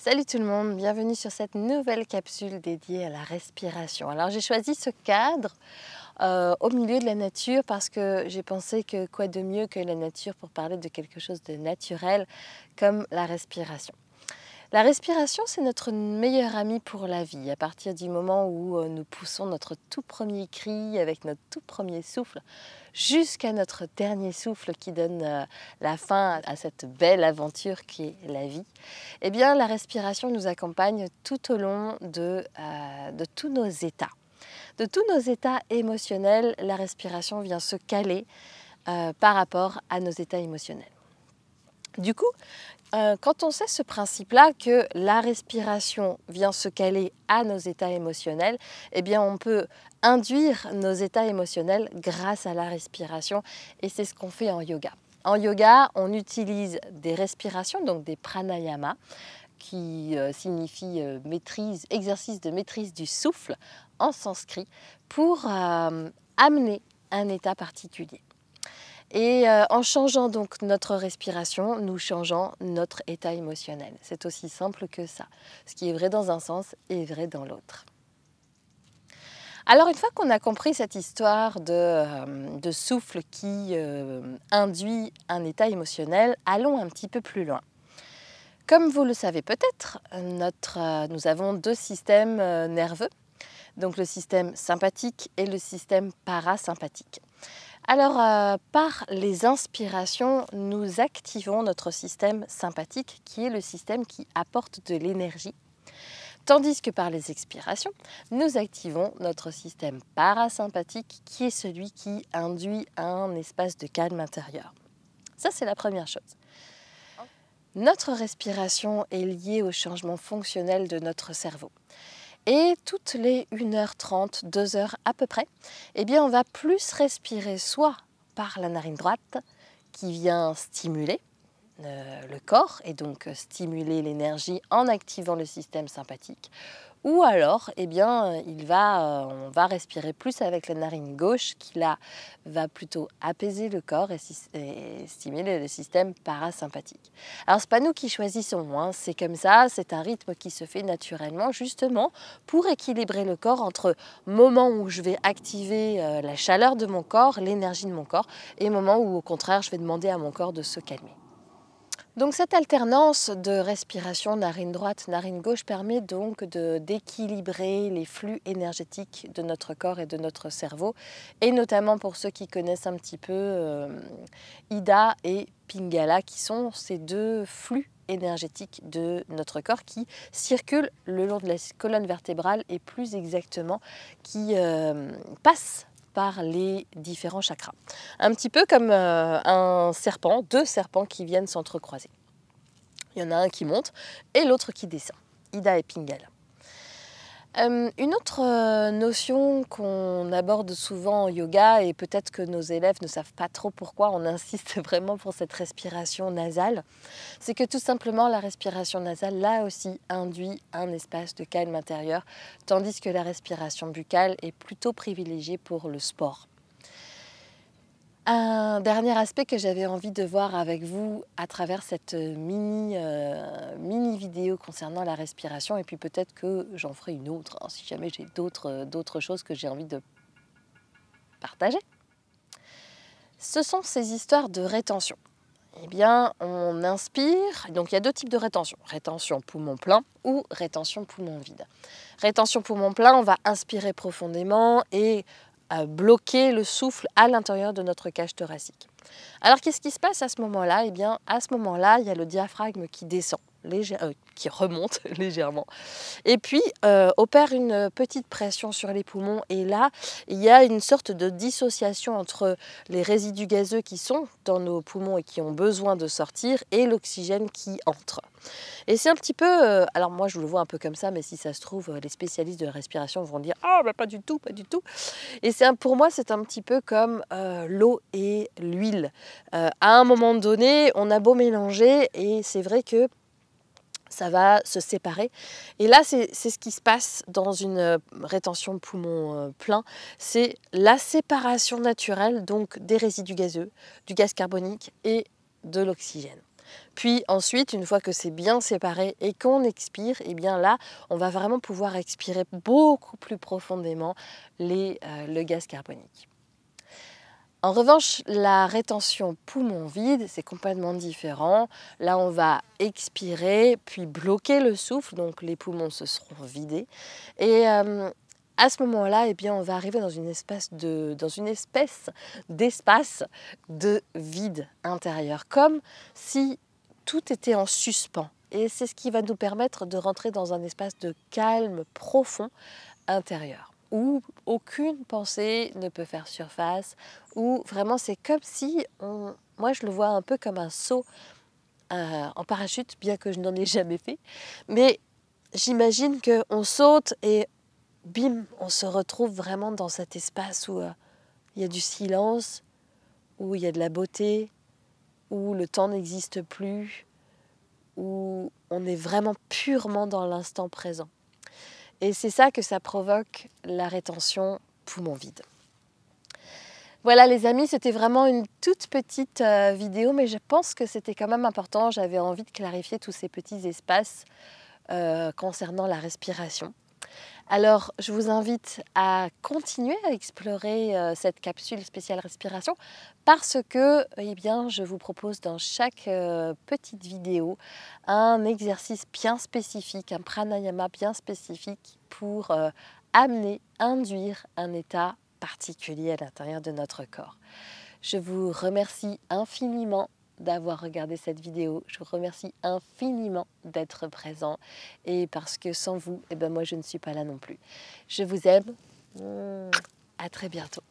Salut tout le monde, bienvenue sur cette nouvelle capsule dédiée à la respiration. Alors j'ai choisi ce cadre au milieu de la nature parce que j'ai pensé que quoi de mieux que la nature pour parler de quelque chose de naturel comme la respiration. La respiration, c'est notre meilleur ami pour la vie. À partir du moment où nous poussons notre tout premier cri avec notre tout premier souffle, jusqu'à notre dernier souffle qui donne la fin à cette belle aventure qui est la vie, eh bien la respiration nous accompagne tout au long de tous nos états. De tous nos états émotionnels, la respiration vient se caler par rapport à nos états émotionnels. Du coup, quand on sait ce principe-là, que la respiration vient se caler à nos états émotionnels, eh bien on peut induire nos états émotionnels grâce à la respiration et c'est ce qu'on fait en yoga. En yoga, on utilise des respirations, donc des pranayamas, qui signifie exercice de maîtrise du souffle en sanskrit, pour amener un état particulier. Et en changeant donc notre respiration, nous changeons notre état émotionnel. C'est aussi simple que ça. Ce qui est vrai dans un sens est vrai dans l'autre. Alors une fois qu'on a compris cette histoire de souffle qui induit un état émotionnel, allons un petit peu plus loin. Comme vous le savez peut-être, nous avons deux systèmes nerveux, donc le système sympathique et le système parasympathique. Alors, par les inspirations, nous activons notre système sympathique, qui est le système qui apporte de l'énergie, tandis que par les expirations, nous activons notre système parasympathique, qui est celui qui induit un espace de calme intérieur. Ça, c'est la première chose. Notre respiration est liée au changement fonctionnel de notre cerveau. Et toutes les 1h30, 2 heures à peu près, eh bien on va plus respirer soit par la narine droite qui vient stimuler le corps et donc stimuler l'énergie en activant le système sympathique, ou alors eh bien, on va respirer plus avec la narine gauche qui là va plutôt apaiser le corps et stimuler le système parasympathique. Alors c'est pas nous qui choisissons, hein, c'est comme ça, c'est un rythme qui se fait naturellement justement pour équilibrer le corps entre moment où je vais activer la chaleur de mon corps, l'énergie de mon corps, et moment où au contraire je vais demander à mon corps de se calmer. Donc cette alternance de respiration narine droite, narine gauche permet donc d'équilibrer les flux énergétiques de notre corps et de notre cerveau, et notamment pour ceux qui connaissent un petit peu Ida et Pingala, qui sont ces deux flux énergétiques de notre corps qui circulent le long de la colonne vertébrale et plus exactement qui passent par les différents chakras. Un petit peu comme deux serpents qui viennent s'entrecroiser. Il y en a un qui monte et l'autre qui descend. Ida et Pingala. Une autre notion qu'on aborde souvent en yoga, et peut-être que nos élèves ne savent pas trop pourquoi on insiste vraiment pour cette respiration nasale, c'est que tout simplement la respiration nasale, là aussi, induit un espace de calme intérieur, tandis que la respiration buccale est plutôt privilégiée pour le sport. Un dernier aspect que j'avais envie de voir avec vous à travers cette mini vidéo concernant la respiration, et puis peut-être que j'en ferai une autre, hein, si jamais j'ai d'autres choses que j'ai envie de partager. Ce sont ces histoires de rétention. Eh bien, on inspire, donc il y a deux types de rétention. Rétention poumon plein ou rétention poumon vide. Rétention poumon plein, on va inspirer profondément et bloquer le souffle à l'intérieur de notre cage thoracique. Alors qu'est-ce qui se passe à ce moment-là? Eh bien, à ce moment-là, il y a le diaphragme qui descend, qui remonte légèrement, et puis opère une petite pression sur les poumons. Et là, il y a une sorte de dissociation entre les résidus gazeux qui sont dans nos poumons et qui ont besoin de sortir et l'oxygène qui entre. Et c'est un petit peu, alors moi je le vois un peu comme ça, mais si ça se trouve, les spécialistes de la respiration vont dire « Ah, bah pas du tout, pas du tout ». Et pour moi, c'est un petit peu comme l'eau et l'huile. À un moment donné, on a beau mélanger, et c'est vrai que ça va se séparer. Et là, c'est ce qui se passe dans une rétention poumon plein. C'est la séparation naturelle donc des résidus gazeux, du gaz carbonique et de l'oxygène. Puis ensuite, une fois que c'est bien séparé et qu'on expire, et bien là, on va vraiment pouvoir expirer beaucoup plus profondément le gaz carbonique. En revanche, la rétention poumon vide, c'est complètement différent. Là, on va expirer, puis bloquer le souffle, donc les poumons se seront vidés. Et à ce moment-là, eh bien, on va arriver dans une espèce d'espace de vide intérieur, comme si tout était en suspens. Et c'est ce qui va nous permettre de rentrer dans un espace de calme profond intérieur, où aucune pensée ne peut faire surface, où vraiment c'est comme si, moi je le vois un peu comme un saut en parachute, bien que je n'en ai jamais fait, mais j'imagine qu'on saute et bim, on se retrouve vraiment dans cet espace où il y a du silence, où il y a de la beauté, où le temps n'existe plus, où on est vraiment purement dans l'instant présent. Et c'est ça que ça provoque la rétention poumon vide. Voilà les amis, c'était vraiment une toute petite vidéo, mais je pense que c'était quand même important. J'avais envie de clarifier tous ces petits espaces concernant la respiration. Alors, je vous invite à continuer à explorer cette capsule spéciale respiration parce que, eh bien, je vous propose dans chaque petite vidéo un exercice bien spécifique, un pranayama bien spécifique pour induire un état particulier à l'intérieur de notre corps. Je vous remercie infiniment d'avoir regardé cette vidéo. Je vous remercie infiniment d'être présent et parce que sans vous, eh ben moi je ne suis pas là non plus. Je vous aime. À très bientôt.